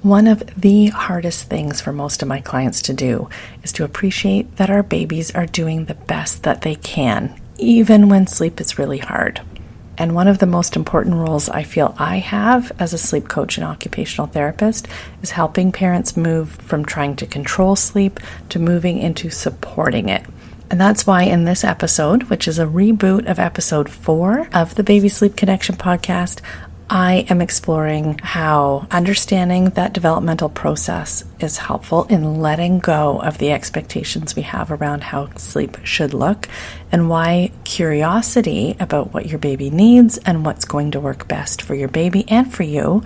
One of the hardest things for most of my clients to do is to appreciate that our babies are doing the best that they can, even when sleep is really hard. And one of the most important roles I feel I have as a sleep coach and occupational therapist is helping parents move from trying to control sleep to moving into supporting it. And that's why in this episode, which is a reboot of episode 4 of the Baby Sleep Connection podcast, I am exploring how understanding that developmental process is helpful in letting go of the expectations we have around how sleep should look, and why curiosity about what your baby needs and what's going to work best for your baby and for you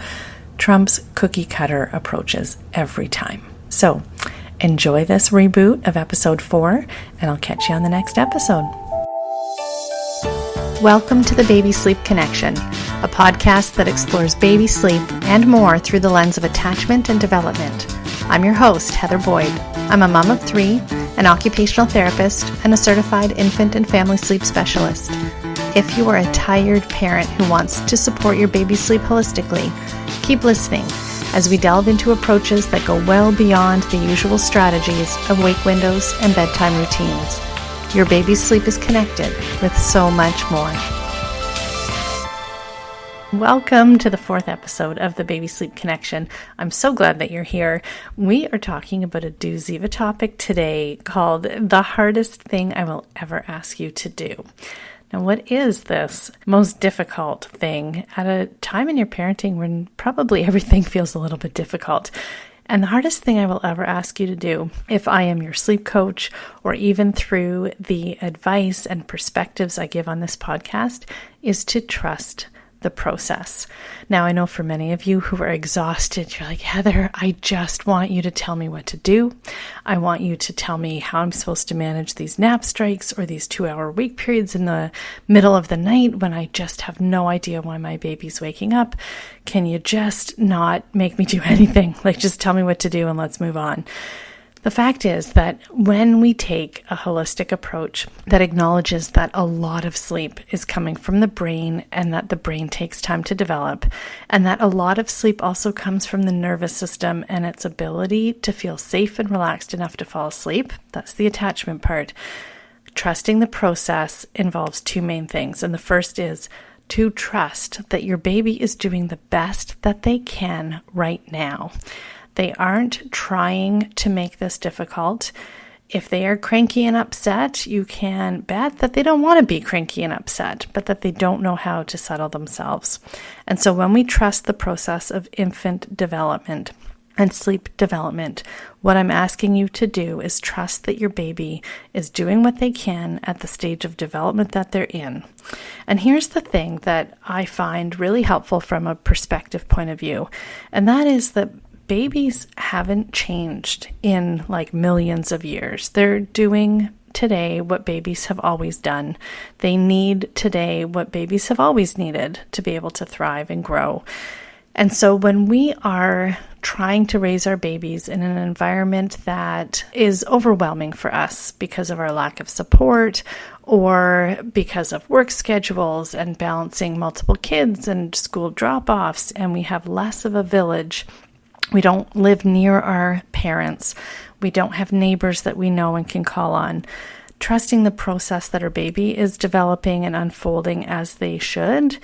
trumps cookie cutter approaches every time. So enjoy this reboot of episode 4, and I'll catch you on the next episode. Welcome to the Baby Sleep Connection, a podcast that explores baby sleep and more through the lens of attachment and development. I'm your host, Heather Boyd. I'm a mom of 3, an occupational therapist, and a certified infant and family sleep specialist. If you are a tired parent who wants to support your baby's sleep holistically, keep listening as we delve into approaches that go well beyond the usual strategies of wake windows and bedtime routines. Your baby's sleep is connected with so much more. Welcome to the 4th episode of the Baby Sleep Connection. I'm so glad that you're here. We are talking about a doozy of a topic today called the hardest thing I will ever ask you to do. Now, what is this most difficult thing at a time in your parenting when probably everything feels a little bit difficult? And the hardest thing I will ever ask you to do, if I am your sleep coach, or even through the advice and perspectives I give on this podcast, is to trust the process. Now, I know for many of you who are exhausted, you're like, Heather, I just want you to tell me what to do. I want you to tell me how I'm supposed to manage these nap strikes or these 2-hour wake periods in the middle of the night when I just have no idea why my baby's waking up. Can you just not make me do anything? Like, just tell me what to do and let's move on. The fact is that when we take a holistic approach that acknowledges that a lot of sleep is coming from the brain and that the brain takes time to develop, and that a lot of sleep also comes from the nervous system and its ability to feel safe and relaxed enough to fall asleep, that's the attachment part. Trusting the process involves 2 main things. And the first is to trust that your baby is doing the best that they can right now. They aren't trying to make this difficult. If they are cranky and upset, you can bet that they don't want to be cranky and upset, but that they don't know how to settle themselves. And so when we trust the process of infant development and sleep development, what I'm asking you to do is trust that your baby is doing what they can at the stage of development that they're in. And here's the thing that I find really helpful from a perspective point of view, and that is that babies haven't changed in like millions of years. They're doing today what babies have always done. They need today what babies have always needed to be able to thrive and grow. And so when we are trying to raise our babies in an environment that is overwhelming for us because of our lack of support or because of work schedules and balancing multiple kids and school drop-offs, and we have less of a village, we don't live near our parents, we don't have neighbors that we know and can call on, trusting the process that our baby is developing and unfolding as they should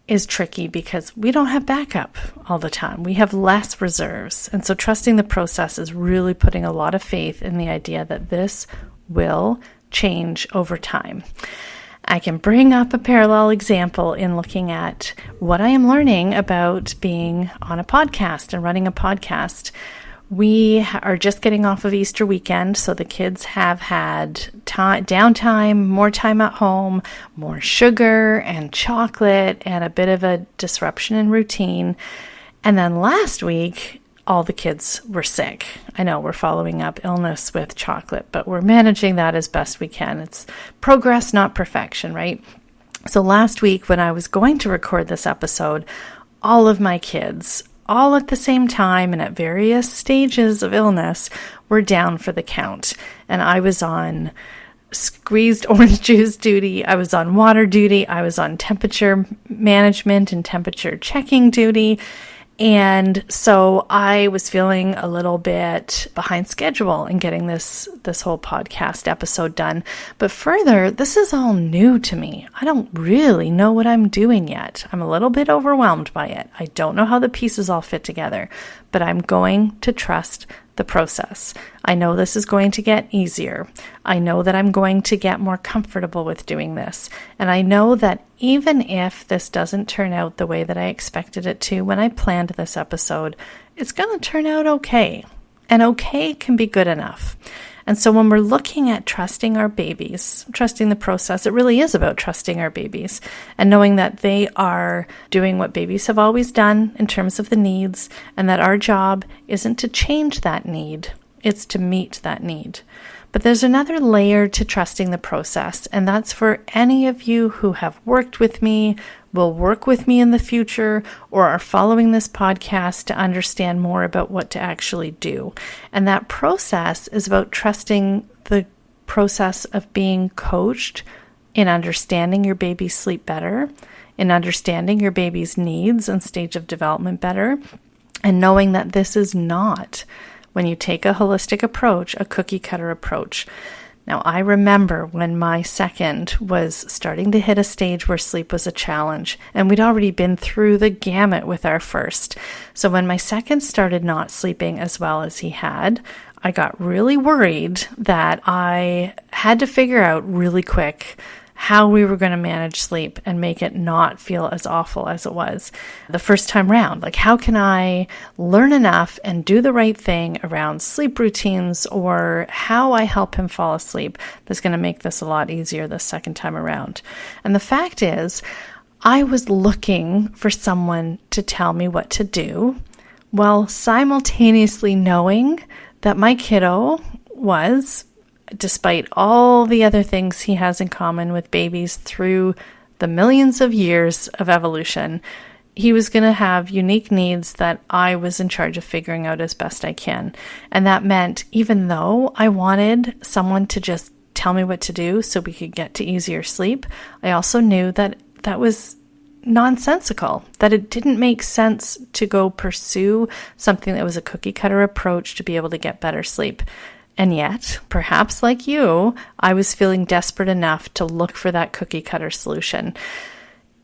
is tricky because we don't have backup all the time. We have less reserves. And so trusting the process is really putting a lot of faith in the idea that this will change over time. I can bring up a parallel example in looking at what I am learning about being on a podcast and running a podcast. We are just getting off of Easter weekend, so the kids have had downtime, more time at home, more sugar and chocolate, and a bit of a disruption in routine. And then last week, all the kids were sick. I know we're following up illness with chocolate, but we're managing that as best we can. It's progress, not perfection, right? So last week when I was going to record this episode, all of my kids, all at the same time and at various stages of illness, were down for the count. And I was on squeezed orange juice duty, I was on water duty, I was on temperature management and temperature checking duty. And so I was feeling a little bit behind schedule in getting this whole podcast episode done. But further, this is all new to me. I don't really know what I'm doing yet. I'm a little bit overwhelmed by it. I don't know how the pieces all fit together, but I'm going to trust the process. I know this is going to get easier. I know that I'm going to get more comfortable with doing this. And I know that even if this doesn't turn out the way that I expected it to when I planned this episode, it's going to turn out okay. And okay can be good enough. And so when we're looking at trusting our babies, trusting the process, it really is about trusting our babies and knowing that they are doing what babies have always done in terms of the needs, and that our job isn't to change that need, it's to meet that need. But there's another layer to trusting the process, and that's for any of you who have worked with me, will work with me in the future, or are following this podcast to understand more about what to actually do. And that process is about trusting the process of being coached in understanding your baby's sleep better, in understanding your baby's needs and stage of development better, and knowing that this is not, when you take a holistic approach, a cookie cutter approach. Now, I remember when my second was starting to hit a stage where sleep was a challenge, and we'd already been through the gamut with our first. So when my second started not sleeping as well as he had, I got really worried that I had to figure out really quick how we were going to manage sleep and make it not feel as awful as it was the first time round. Like, how can I learn enough and do the right thing around sleep routines, or how I help him fall asleep that's going to make this a lot easier the second time around? And the fact is, I was looking for someone to tell me what to do while simultaneously knowing that my kiddo was, despite all the other things he has in common with babies through the millions of years of evolution, he was going to have unique needs that I was in charge of figuring out as best I can. And that meant, even though I wanted someone to just tell me what to do so we could get to easier sleep, I also knew that that was nonsensical, that it didn't make sense to go pursue something that was a cookie cutter approach to be able to get better sleep. And yet, perhaps like you, I was feeling desperate enough to look for that cookie cutter solution.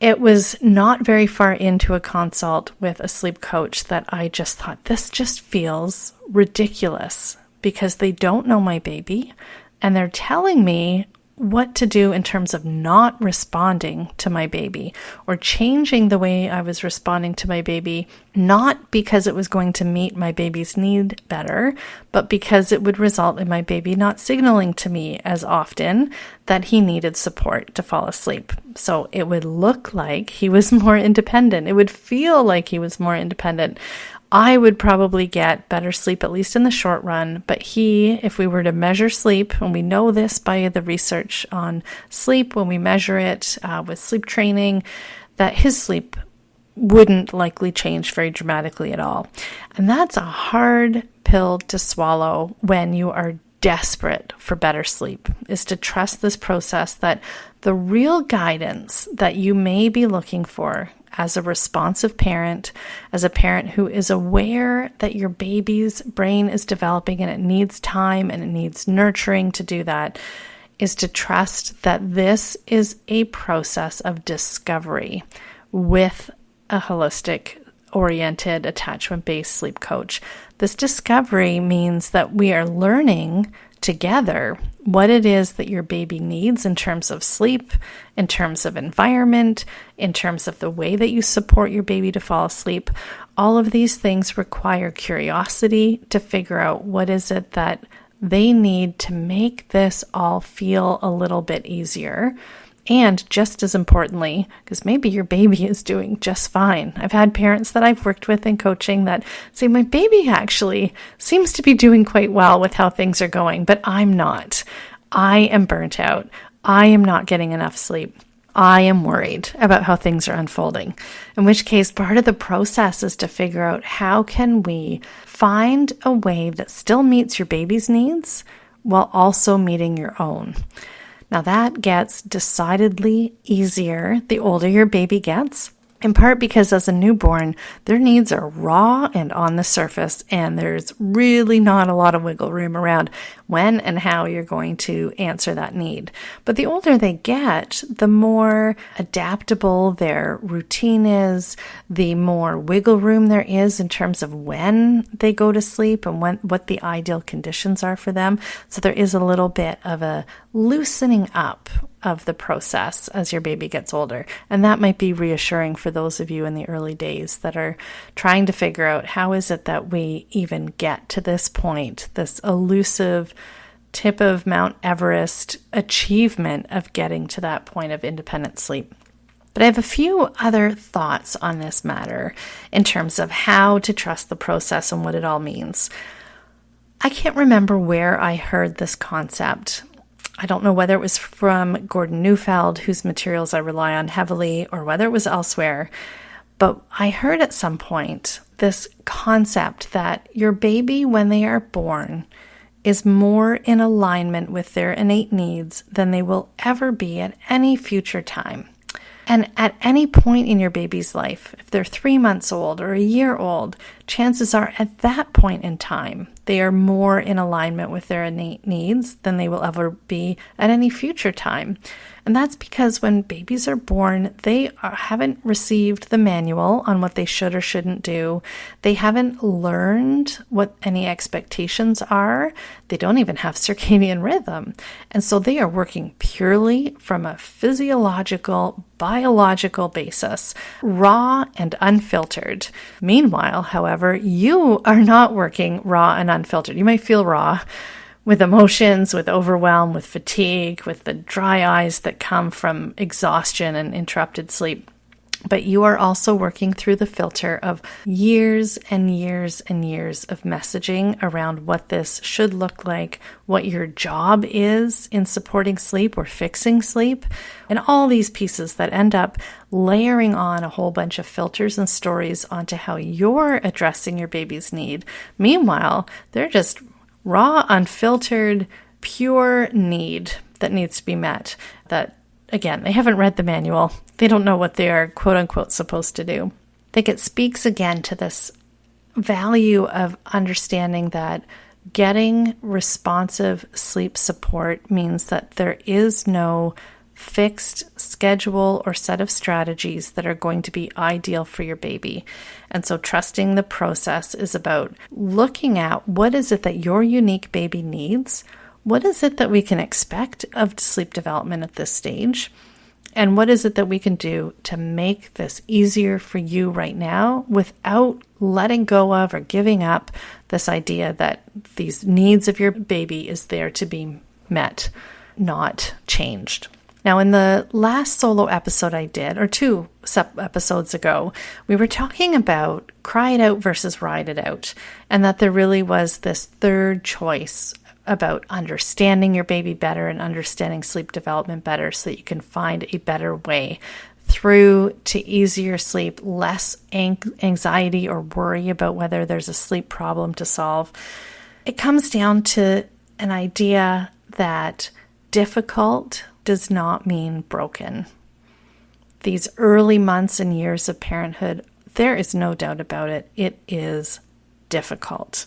It was not very far into a consult with a sleep coach that I just thought, this just feels ridiculous, because they don't know my baby and they're telling me what to do in terms of not responding to my baby, or changing the way I was responding to my baby, not because it was going to meet my baby's need better, but because it would result in my baby not signaling to me as often that he needed support to fall asleep. So it would look like he was more independent. It would feel like he was more independent. I would probably get better sleep, at least in the short run, but he, if we were to measure sleep, and we know this by the research on sleep, when we measure it with sleep training, that his sleep wouldn't likely change very dramatically at all. And that's a hard pill to swallow when you are desperate for better sleep, is to trust this process, that the real guidance that you may be looking for as a responsive parent, as a parent who is aware that your baby's brain is developing and it needs time and it needs nurturing to do that, is to trust that this is a process of discovery with a holistic oriented attachment-based sleep coach. This discovery means that we are learning together what it is that your baby needs in terms of sleep, in terms of environment, in terms of the way that you support your baby to fall asleep. All of these things require curiosity to figure out what is it that they need to make this all feel a little bit easier. And just as importantly, because maybe your baby is doing just fine. I've had parents that I've worked with in coaching that say, my baby actually seems to be doing quite well with how things are going, but I'm not. I am burnt out. I am not getting enough sleep. I am worried about how things are unfolding. In which case, part of the process is to figure out, how can we find a way that still meets your baby's needs while also meeting your own. Now that gets decidedly easier the older your baby gets, in part because as a newborn, their needs are raw and on the surface, and there's really not a lot of wiggle room around when and how you're going to answer that need. But the older they get, the more adaptable their routine is, the more wiggle room there is in terms of when they go to sleep and what the ideal conditions are for them. So there is a little bit of a loosening up of the process as your baby gets older. And that might be reassuring for those of you in the early days that are trying to figure out how is it that we even get to this point, this elusive tip of Mount Everest achievement of getting to that point of independent sleep. But I have a few other thoughts on this matter in terms of how to trust the process and what it all means. I can't remember where I heard this concept. I don't know whether it was from Gordon Neufeld, whose materials I rely on heavily, or whether it was elsewhere. But I heard at some point this concept that your baby, when they are born, is more in alignment with their innate needs than they will ever be at any future time. And at any point in your baby's life, if they're 3 months old or a year old, chances are at that point in time, they are more in alignment with their innate needs than they will ever be at any future time. And that's because when babies are born, they haven't received the manual on what they should or shouldn't do. They haven't learned what any expectations are. They don't even have circadian rhythm. And so they are working purely from a physiological, biological basis, raw and unfiltered. Meanwhile, however, you are not working raw and unfiltered. You might feel raw, with emotions, with overwhelm, with fatigue, with the dry eyes that come from exhaustion and interrupted sleep. But you are also working through the filter of years and years and years of messaging around what this should look like, what your job is in supporting sleep or fixing sleep, and all these pieces that end up layering on a whole bunch of filters and stories onto how you're addressing your baby's need. Meanwhile, they're just raw, unfiltered, pure need that needs to be met. That, again, they haven't read the manual. They don't know what they are, quote unquote, supposed to do. I think it speaks again to this value of understanding that getting responsive sleep support means that there is no fixed schedule or set of strategies that are going to be ideal for your baby. And so trusting the process is about looking at what is it that your unique baby needs, what is it that we can expect of sleep development at this stage, and what is it that we can do to make this easier for you right now without letting go of or giving up this idea that these needs of your baby is there to be met, not changed. Now, in the last solo episode I did, or 2 episodes ago, we were talking about cry it out versus ride it out, and that there really was this third choice about understanding your baby better and understanding sleep development better so that you can find a better way through to easier sleep, less anxiety or worry about whether there's a sleep problem to solve. It comes down to an idea that difficult does not mean broken. These early months and years of parenthood, there is no doubt about it, it is difficult.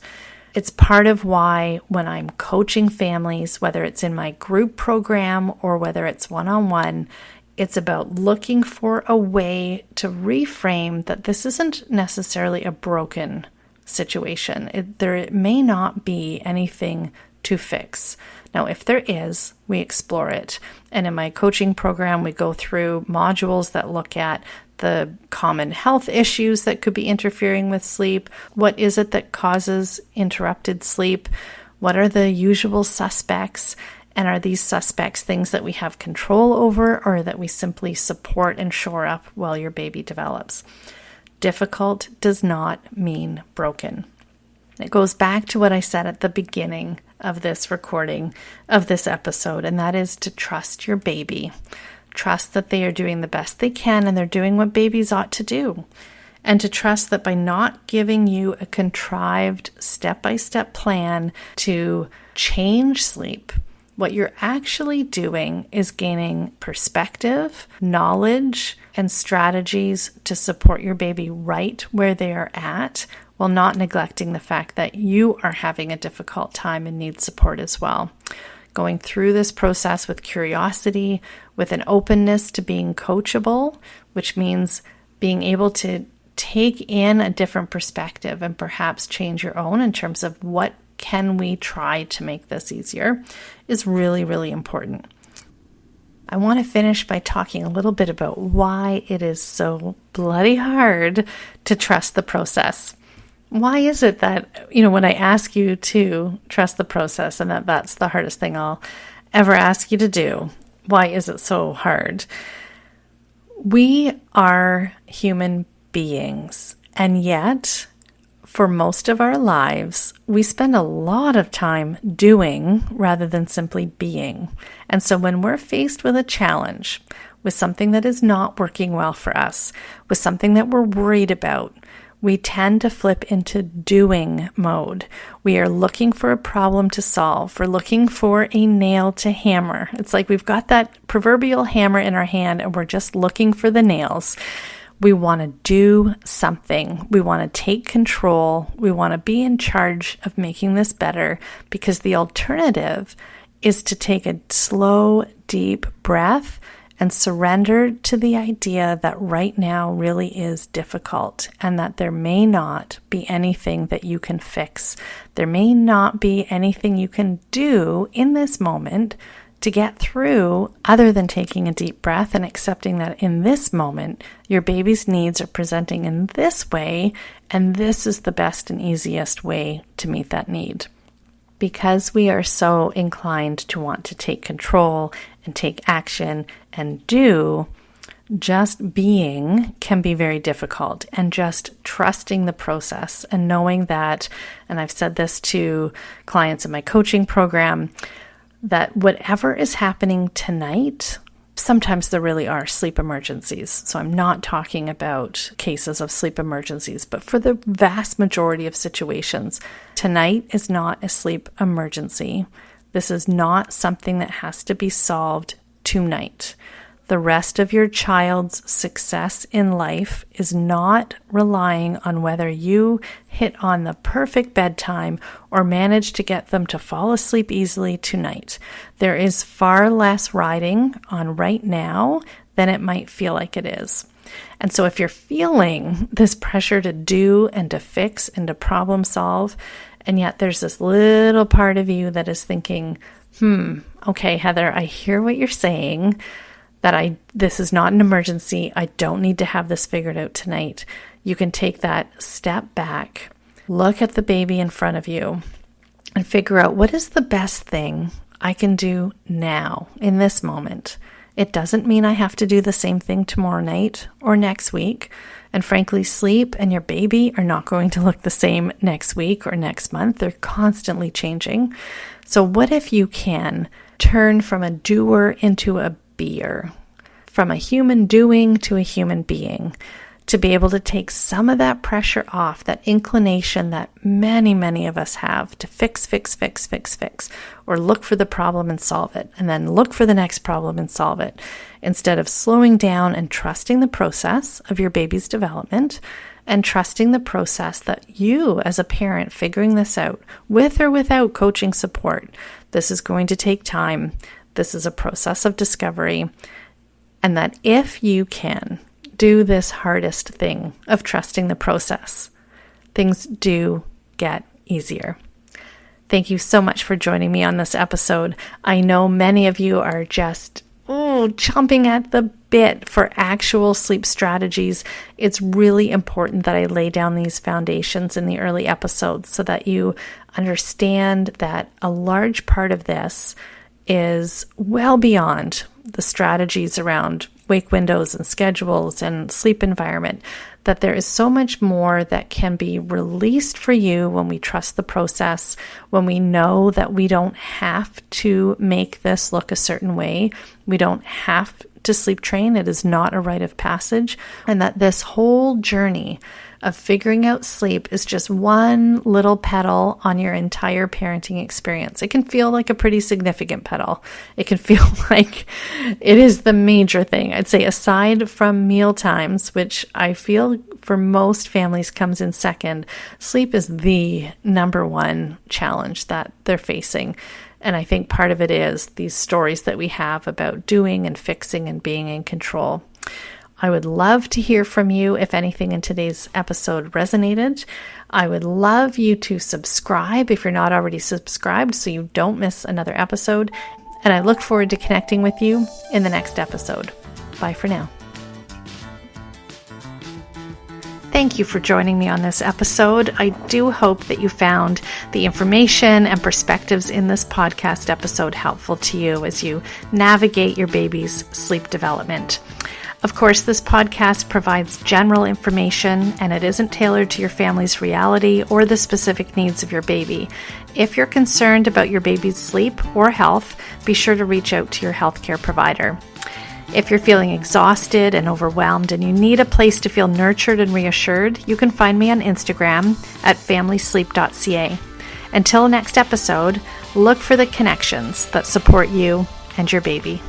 It's part of why when I'm coaching families, whether it's in my group program or whether it's one-on-one, it's about looking for a way to reframe that this isn't necessarily a broken situation. There may not be anything to fix. Now, if there is, we explore it. And in my coaching program, we go through modules that look at the common health issues that could be interfering with sleep. What is it that causes interrupted sleep? What are the usual suspects? And are these suspects things that we have control over or that we simply support and shore up while your baby develops? Difficult does not mean broken. It goes back to what I said at the beginning of this recording of this episode, and that is to trust your baby. Trust that they are doing the best they can and they're doing what babies ought to do. And to trust that by not giving you a contrived step-by-step plan to change sleep, What you're actually doing is gaining perspective, knowledge, and strategies to support your baby right where they are at, while not neglecting the fact that you are having a difficult time and need support as well. Going through this process with curiosity, with an openness to being coachable, which means being able to take in a different perspective and perhaps change your own in terms of what can we try to make this easier, is really, really important. I want to finish by talking a little bit about why it is so bloody hard to trust the process. Why is it that, when I ask you to trust the process and that's the hardest thing I'll ever ask you to do, why is it so hard? We are human beings, and yet for most of our lives, we spend a lot of time doing rather than simply being. And so when we're faced with a challenge, with something that is not working well for us, with something that we're worried about, we tend to flip into doing mode. We are looking for a problem to solve. We're looking for a nail to hammer. It's like we've got that proverbial hammer in our hand and we're just looking for the nails. We want to do something. We want to take control. We want to be in charge of making this better, because the alternative is to take a slow, deep breath and surrender to the idea that right now really is difficult and that there may not be anything that you can fix. There may not be anything you can do in this moment to get through other than taking a deep breath and accepting that in this moment, your baby's needs are presenting in this way, and this is the best and easiest way to meet that need. Because we are so inclined to want to take control and take action and do, just being can be very difficult, and just trusting the process and knowing that, and I've said this to clients in my coaching program, that whatever is happening tonight, sometimes there really are sleep emergencies. So I'm not talking about cases of sleep emergencies, but for the vast majority of situations, tonight is not a sleep emergency. This is not something that has to be solved tonight. The rest of your child's success in life is not relying on whether you hit on the perfect bedtime or manage to get them to fall asleep easily tonight. There is far less riding on right now than it might feel like it is. And so if you're feeling this pressure to do and to fix and to problem solve, and yet there's this little part of you that is thinking, okay, Heather, I hear what you're saying, that this is not an emergency. I don't need to have this figured out tonight. You can take that step back, look at the baby in front of you, and figure out what is the best thing I can do now in this moment. It doesn't mean I have to do the same thing tomorrow night or next week. And frankly, sleep and your baby are not going to look the same next week or next month. They're constantly changing. So what if you can turn from a doer into a beer, from a human doing to a human being, to be able to take some of that pressure off, that inclination that many, many of us have to fix, or look for the problem and solve it, and then look for the next problem and solve it, instead of slowing down and trusting the process of your baby's development and trusting the process that you as a parent figuring this out with or without coaching support. This is going to take time. This is a process of discovery, and that if you can do this hardest thing of trusting the process, things do get easier. Thank you so much for joining me on this episode. I know many of you are just chomping at the bit for actual sleep strategies. It's really important that I lay down these foundations in the early episodes so that you understand that a large part of this is well beyond the strategies around wake windows and schedules and sleep environment, that there is so much more that can be released for you when we trust the process, when we know that we don't have to make this look a certain way. We don't have to sleep train. It is not a rite of passage. And that this whole journey of figuring out sleep is just one little pedal on your entire parenting experience. It can feel like a pretty significant pedal. It can feel like it is the major thing. I'd say aside from meal times, which I feel for most families comes in second, sleep is the number one challenge that they're facing. And I think part of it is these stories that we have about doing and fixing and being in control. I would love to hear from you if anything in today's episode resonated. I would love you to subscribe if you're not already subscribed so you don't miss another episode. And I look forward to connecting with you in the next episode. Bye for now. Thank you for joining me on this episode. I do hope that you found the information and perspectives in this podcast episode helpful to you as you navigate your baby's sleep development. Of course, this podcast provides general information and it isn't tailored to your family's reality or the specific needs of your baby. If you're concerned about your baby's sleep or health, be sure to reach out to your healthcare provider. If you're feeling exhausted and overwhelmed and you need a place to feel nurtured and reassured, you can find me on Instagram at familysleep.ca. Until next episode, look for the connections that support you and your baby.